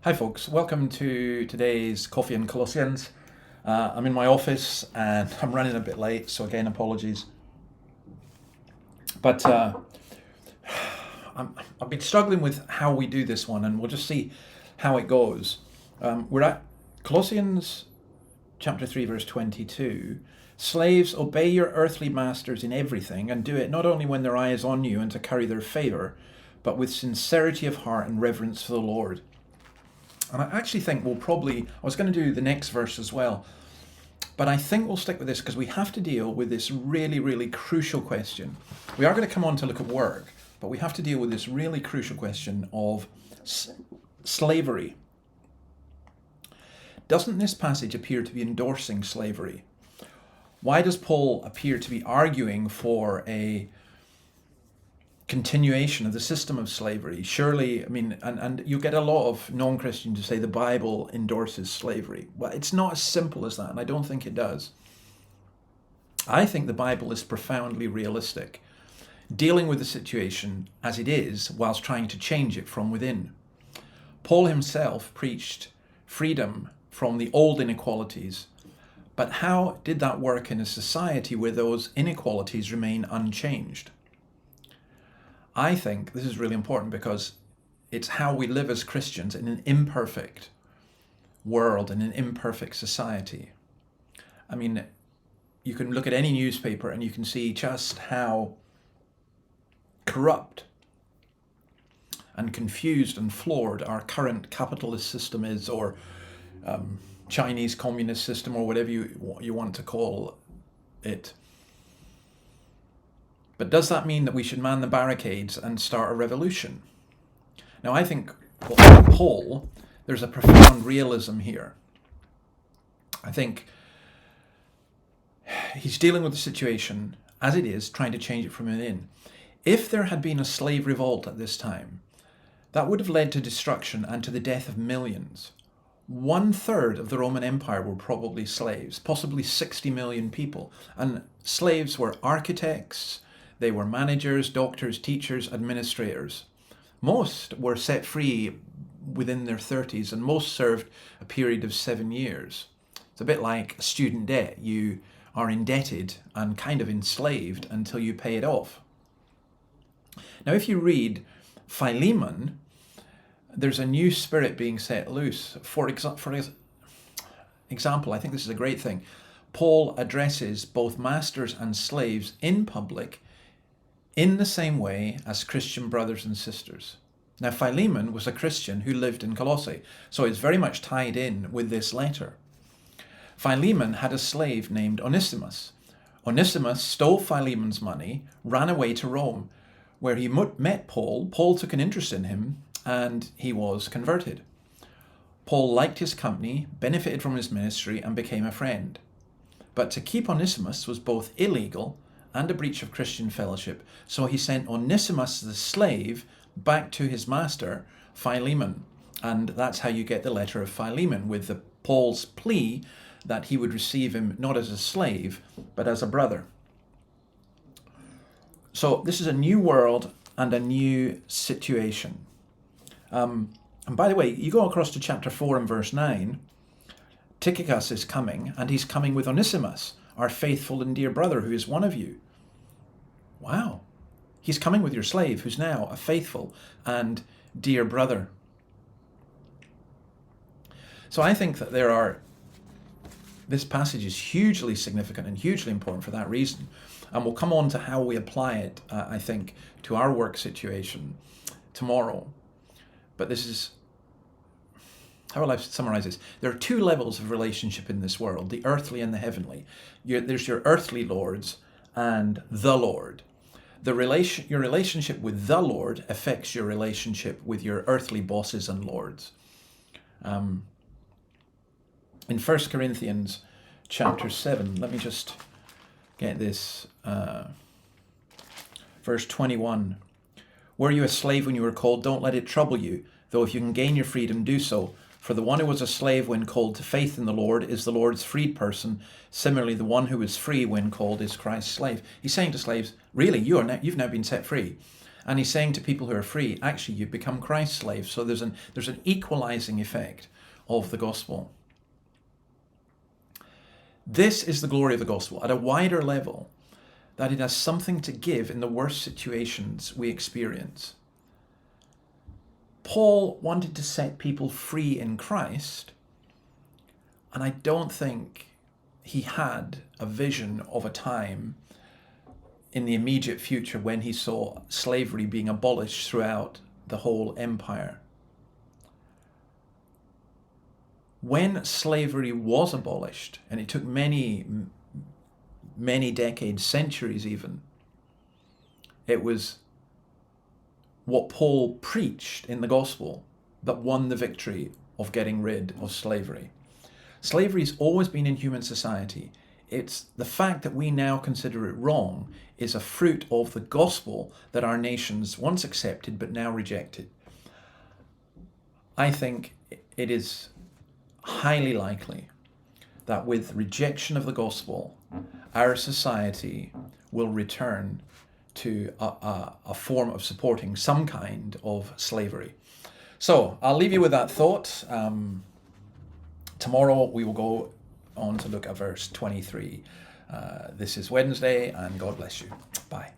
Hi folks, welcome to today's Coffee and Colossians. I'm in my office and I'm running a bit late, so again apologies. But I've been struggling with how we do this one, and we'll just see how it goes. We're at Colossians chapter 3 verse 22. Slaves, obey your earthly masters in everything, and do it not only when their eye is on you and to carry their favour, but with sincerity of heart and reverence for the Lord. And I actually think I was going to do the next verse as well, but I think we'll stick with this because we have to deal with this really, really crucial question. We are going to come on to look at work, but we have to deal with this really crucial question of slavery. Doesn't this passage appear to be endorsing slavery? Why does Paul appear to be arguing for a continuation of the system of slavery? Surely, and you get a lot of non-Christians who say the Bible endorses slavery. Well, it's not as simple as that, and I don't think it does. I think the Bible is profoundly realistic, dealing with the situation as it is whilst trying to change it from within. Paul himself preached freedom from the old inequalities, but how did that work in a society where those inequalities remain unchanged? I think this is really important because it's how we live as Christians in an imperfect world, in an imperfect society. I mean, you can look at any newspaper and you can see just how corrupt and confused and flawed our current capitalist system is, or Chinese communist system, or whatever you want to call it. But does that mean that we should man the barricades and start a revolution? Now, I think, like Paul, there's a profound realism here. I think he's dealing with the situation as it is, trying to change it from within. If there had been a slave revolt at this time, that would have led to destruction and to the death of millions. 1/3 of the Roman Empire were probably slaves, possibly 60 million people. And slaves were architects, they were managers, doctors, teachers, administrators. Most were set free within their 30s, and most served a period of 7 years. It's a bit like student debt. You are indebted and kind of enslaved until you pay it off. Now, if you read Philemon, there's a new spirit being set loose. For example, I think this is a great thing. Paul addresses both masters and slaves in public in the same way as Christian brothers and sisters. Now, Philemon was a Christian who lived in Colossae, so it's very much tied in with this letter. Philemon had a slave named Onesimus. Onesimus stole Philemon's money, ran away to Rome, where he met Paul. Paul took an interest in him, and he was converted. Paul liked his company, benefited from his ministry, and became a friend. But to keep Onesimus was both illegal and a breach of Christian fellowship, so he sent Onesimus the slave back to his master, Philemon. And that's how you get the letter of Philemon, with Paul's plea that he would receive him not as a slave, but as a brother. So this is a new world and a new situation. And by the way, you go across to chapter 4 and verse 9, Tychicus is coming, and he's coming with Onesimus, our faithful and dear brother, who is one of you. Wow. He's coming with your slave, who's now a faithful and dear brother. So I think that this passage is hugely significant and hugely important for that reason. And we'll come on to how we apply it, I think, to our work situation tomorrow. But this is, how will I summarize this? There are two levels of relationship in this world, the earthly and the heavenly. There's your earthly lords and the Lord. Your relationship with the Lord affects your relationship with your earthly bosses and lords. In 1 Corinthians chapter 7, let me just get this, verse 21. Were you a slave when you were called? Don't let it trouble you, though if you can gain your freedom, do so. For the one who was a slave when called to faith in the Lord is the Lord's freed person. Similarly, the one who is free when called is Christ's slave. He's saying to slaves, really, you've now been set free. And he's saying to people who are free, actually, you've become Christ's slaves. So there's an equalizing effect of the gospel. This is the glory of the gospel at a wider level, that it has something to give in the worst situations we experience. Paul wanted to set people free in Christ, and I don't think he had a vision of a time in the immediate future when he saw slavery being abolished throughout the whole empire. When slavery was abolished, and it took many decades, centuries even, it was what Paul preached in the gospel that won the victory of getting rid of slavery. Slavery has always been in human society. It's the fact that we now consider it wrong is a fruit of the gospel that our nations once accepted but now rejected. I think it is highly likely that with rejection of the gospel, our society will return to a form of supporting some kind of slavery. So I'll leave you with that thought. Tomorrow we will go on to look at verse 23. This is Wednesday, and God bless you. Bye.